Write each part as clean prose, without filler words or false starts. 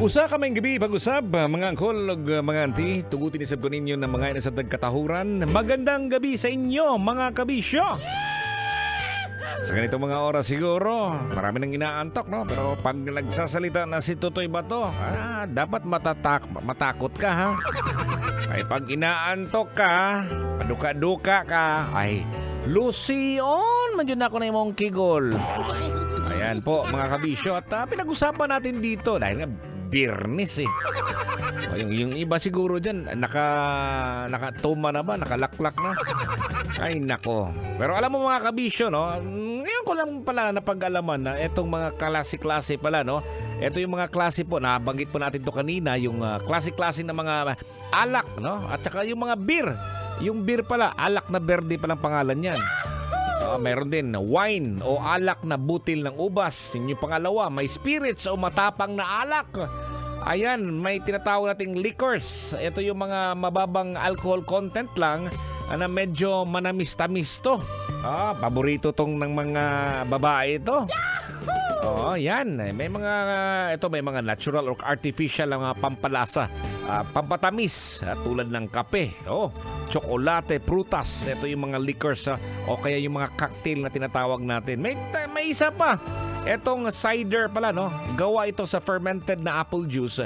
Usa ka may gabi pag-usab, mga angkol ug mga auntie, tugutin isab ko ninyo ng mga ina sa katahuran. Magandang gabi sa inyo, mga kabisyo. Sa ganitong mga oras siguro, marami nang inaantok, no? Pero pag nagsasalita na si Totoy Bato, dapat matakot ka, ha? Ay pag inaantok ka, paduka-duka ka, ay Lucion, mandiyan ako na imong kigol. Ayan po mga kabisyo. At pinag-usapan natin dito dahil nga Birnis eh. O, yung iba siguro dyan nakatuma na ba? Nakalaklak na? Ay nako. Pero alam mo mga kabisyo, no? Ngayon ko lang pala napag-alaman na etong mga klase-klase pala, no? Ito yung mga klase po, nabanggit po natin to kanina, yung klase-klase ng mga alak, no? At saka yung mga beer. Yung beer pala, alak na berde palang pangalan yan. Meron din wine o alak na butil ng ubas. Yung pangalawa, may spirits o matapang na alak. Ayan, may tinatawag nating liquors. Ito yung mga mababang alcohol content lang na medyo manamis-tamis to. Paborito tong ng mga babae ito. Yan. May mga natural or artificial na pampalasa, pampatamis, tulad ng kape, tsokolate, prutas. Ito yung mga liquors o kaya yung mga cocktail na tinatawag natin. May isa pa. Etong cider pala, no? Gawa ito sa fermented na apple juice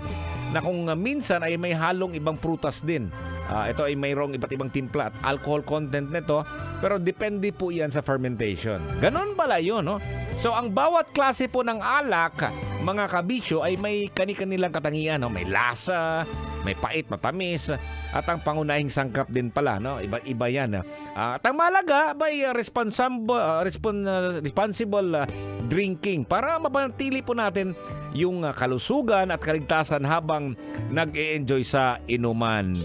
na kung minsan ay may halong ibang prutas din. Ito ay mayroong iba't ibang timpla at alcohol content nito, pero depende po yan sa fermentation. Ganon pala yun, no? So ang bawat klase po ng alak, mga kabisyo, ay may kani-kanilang katangian, no? May lasa, may pait, matamis, at ang pangunahing sangkap din pala, no? Iba yan. At ang malaga, may responsible drinking para mapanatili po natin yung kalusugan at kaligtasan habang nag-e-enjoy sa inuman.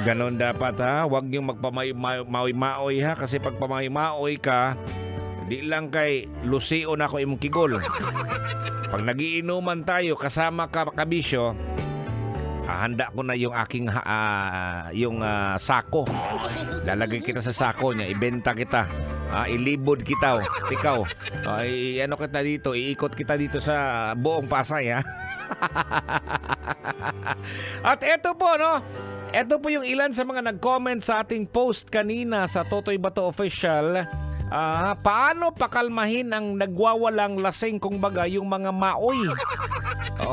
Ganon dapat, ha. Huwag niyong magpamaoy-maoy, ha. Kasi pag pamaoy-maoy ka, di lang kay Lucio na ako imong kigol. Pag nagiinuman tayo, kasama ka kabisyo, handa ko na yung aking sako. Lalagay kita sa sako niya, ibenta kita. Ilibod kita, ikaw. Ano kita dito, iikot kita dito sa buong Pasay, ha. At eto po, no? Ito po yung ilan sa mga nag-comment sa ating post kanina sa Totoy Bato Official. Paano pakalmahin ang nagwawalang lasing kung baga yung mga maoy?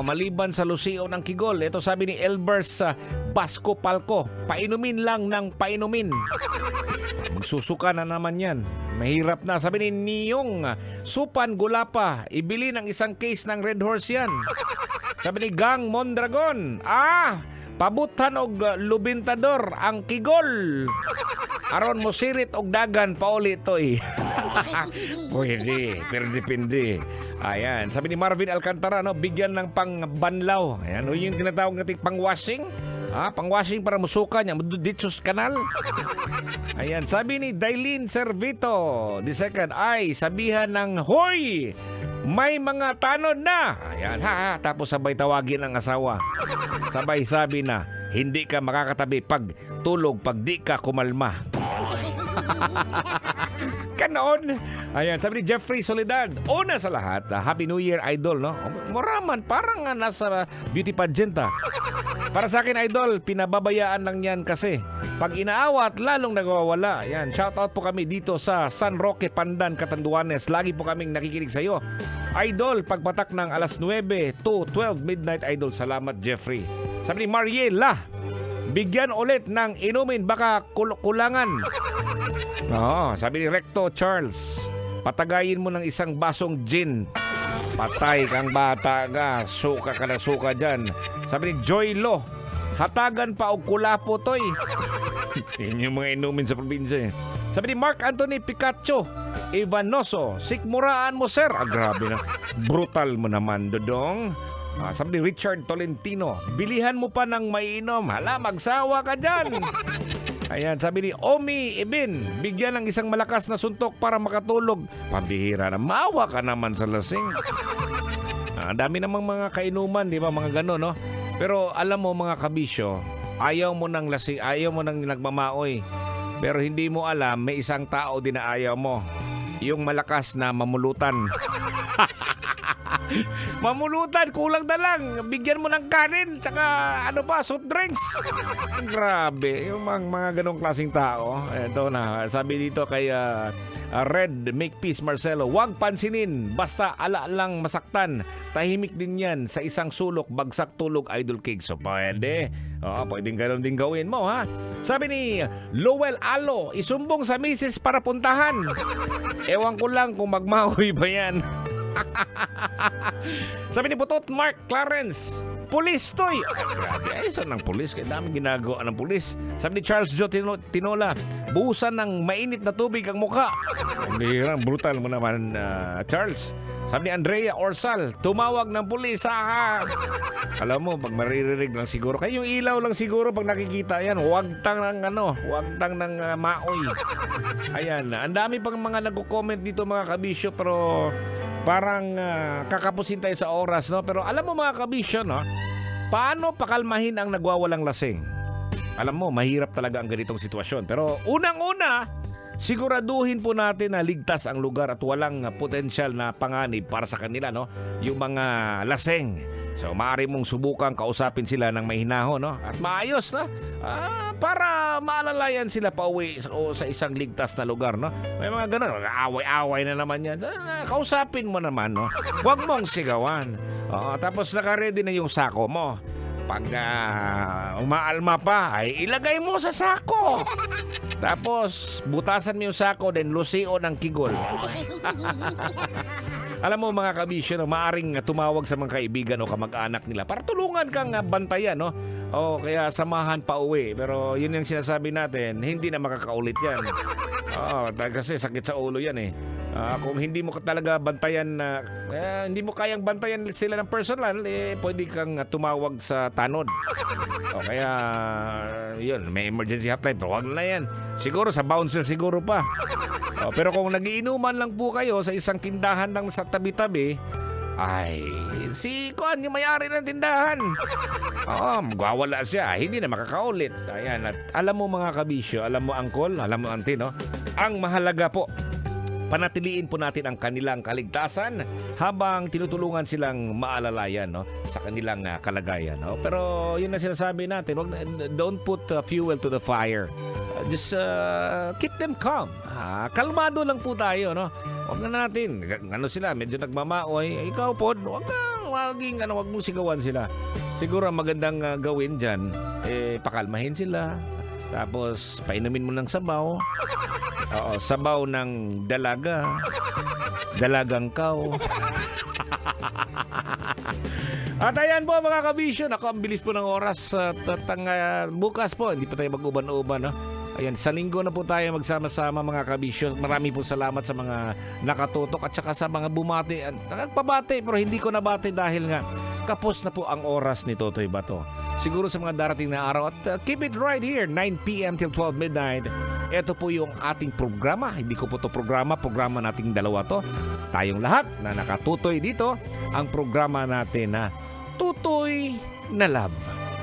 Maliban sa Lucio ng Kigol. Ito sabi ni Elbers Basco Palco, painumin lang ng painumin. Magsusuka na naman yan. Mahirap na. Sabi ni Niyong Supan Gulapa, ibili ng isang case ng Red Horse yan. Sabi ni Gang Mondragon, pabutan og lubintador ang kigol. Aron mo sirit og dagan pauli to eh. Pwede, pero depende. Ayan, sabi ni Marvin Alcantara, no, bigyan ng pangbanlaw. Ayan, yung tinatawag nating pang-washing. Pang-washing para musuka niya dito sa kanal. Ayan, sabi ni Dailin Servito, the second, ay sabihan ng hoy! May mga tanod na. Ayan, tapos sabay tawagin ang asawa. Sabay sabi na, hindi ka makakatabi pag tulog, pag di ka kumalma. Kanoon. Ayan, sabi ni Jeffrey Soledad, una sa lahat, Happy New Year, Idol, no? Moraman, parang nasa beauty pageant, Para sa akin, Idol, pinababayaan lang yan kasi pag inaawat, lalong nagwawala. Ayan, shoutout po kami dito sa San Roque, Pandan, Catanduanes. Lagi po kaming nakikinig sa iyo. Idol, pagpatak ng alas 9 to 12 midnight, Idol. Salamat, Jeffrey. Sabi ni Mariela, bigyan ulit ng inumin, baka kulangan. Sabi ni Recto Charles, patagayin mo ng isang basong gin. Patay kang bata ka, suka ka na suka dyan. Sabi ni Joy Lo, hatagan pa og kulapo toy. Yun yung mga inumin sa probinsya eh. Sabi ni Mark Anthony Picacho Ivanoso, sikmuraan mo sir. Grabe na, brutal mo naman dodong. Sabi ni Richard Tolentino, bilihan mo pa ng maiinom. Hala, magsawa ka dyan. Ayan, sabi ni Omi Ibin, bigyan ng isang malakas na suntok para makatulog. Pambihira na, maawa ka naman sa lasing. Dami namang mga kainuman, di ba, mga gano'n, no? Pero alam mo mga kabisyo, ayaw mo ng lasing, ayaw mo ng nagmamaoy. Pero hindi mo alam, may isang tao din na ayaw mo. Yung malakas na mamulutan. Mamulutan, kulang na lang. Bigyan mo ng kanin, tsaka ano pa, soft drinks. Grabe, yung mga ganong klaseng tao. Ito na, sabi dito kay Red Makepeace Marcelo, huwag pansinin, basta ala lang masaktan. Tahimik din yan, sa isang sulok, bagsak tulog, idol cake. So pwede, pwedeng ganon din gawin mo ha. Sabi ni Lowell Alo, isumbong sa misis para puntahan. Ewan ko lang kung magmahoy ba yan. Sabi ni Putot Mark Clarence, pulis toy. Grabe, ayun ng pulis. Kaya dami ginagawa ng pulis. Sabi ni Charles Joe Tinola, buhusan ng mainit na tubig ang mukha. Ang brutal mo naman, Charles. Sabi ni Andrea Orsal, tumawag ng pulis ha. Alam mo, pag maririnig lang siguro, kayo yung ilaw lang siguro pag nakikita yan, huwag tang ng maoy. Ayan, ang dami pang mga nagko-comment dito mga kabisyo, pero parang kakapusin tayo sa oras, no? Pero alam mo mga kabisyo, no? Paano pakalmahin ang nagwawalang lasing? Alam mo, mahirap talaga ang ganitong sitwasyon. Pero unang-una, siguraduhin po natin na ligtas ang lugar at walang potensyal na panganib para sa kanila, no? Yung mga laseng. So, maaari mong subukang kausapin sila ng may hinahon, no? At maayos, no? Para maalalayan sila pauwi sa isang ligtas na lugar, no? May mga ganun, away-away na naman yan. Kausapin mo naman, no? Huwag mong sigawan. Tapos naka-ready na yung sako mo. Pag umaalma pa, ay ilagay mo sa sako. Tapos, butasan mo yung sako, then lusio ng kigol. Alam mo mga kabisyo, no, maaring tumawag sa mga kaibigan o kamag-anak nila para tulungan kang bantayan, no? O kaya samahan pa uwi. Pero yun yung sinasabi natin, hindi na makakaulit yan. Kasi sakit sa ulo yan eh. Kung hindi mo talaga bantayan hindi mo kayang bantayan sila ng personal, pwede kang tumawag sa tanod. O kaya yun, may emergency hotline, pero wag na yan. Siguro sa bouncer siguro pa. Pero kung nagiinuman lang po kayo sa isang tindahan lang sa tabi-tabi, ay si Kuan yung may-ari ng tindahan. Magwawala siya, hindi na makakaulit. Ayan, at alam mo mga kabisyo, alam mo angkol, alam mo auntie, no? Ang mahalaga po, panatiliin po natin ang kanilang kaligtasan habang tinutulungan silang maalalayan, no, sa kanilang kalagayan, no? Pero yun na sinasabi natin, don't put fuel to the fire. Just keep them calm. Kalmado lang po tayo, no? Huwag na natin, sila, medyo nagmamaoy, ikaw po, huwag mong sigawan sila. Siguro ang magandang gawin dyan, pakalmahin sila. Tapos, painumin mo ng sabaw. Sabaw ng dalaga. Dalagang kaw. At ayan po mga kabisyo. Naku, ang bilis po ng oras. Bukas po, hindi pa tayo mag-uban-uban. No? Ayan, sa linggo na po tayo magsama-sama mga kabisyo. Marami po salamat sa mga nakatutok at saka sa mga bumati. Pabati, pero hindi ko nabati dahil nga kapos na po ang oras ni Totoy Bato. Siguro sa mga darating na araw. At keep it right here, 9 p.m. till 12 midnight. Ito po yung ating programa. Hindi ko po to programa nating dalawa to. Tayong lahat na nakatutoy dito. Ang programa natin na Tutoy na Love.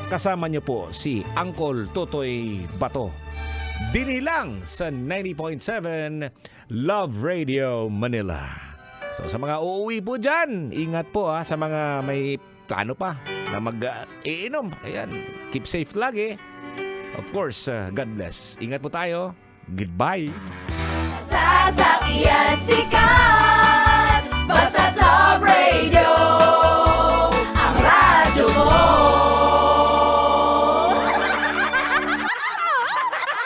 Kasama niyo po si Uncle Totoy Bato. Dili lang sa 90.7 Love Radio Manila. So sa mga uuwi po dyan, ingat po sa mga may plano pa na mag-iinom. Ayan, keep safe lagi. Of course, God bless. Ingat po tayo. Goodbye. Sasakyan si Ka.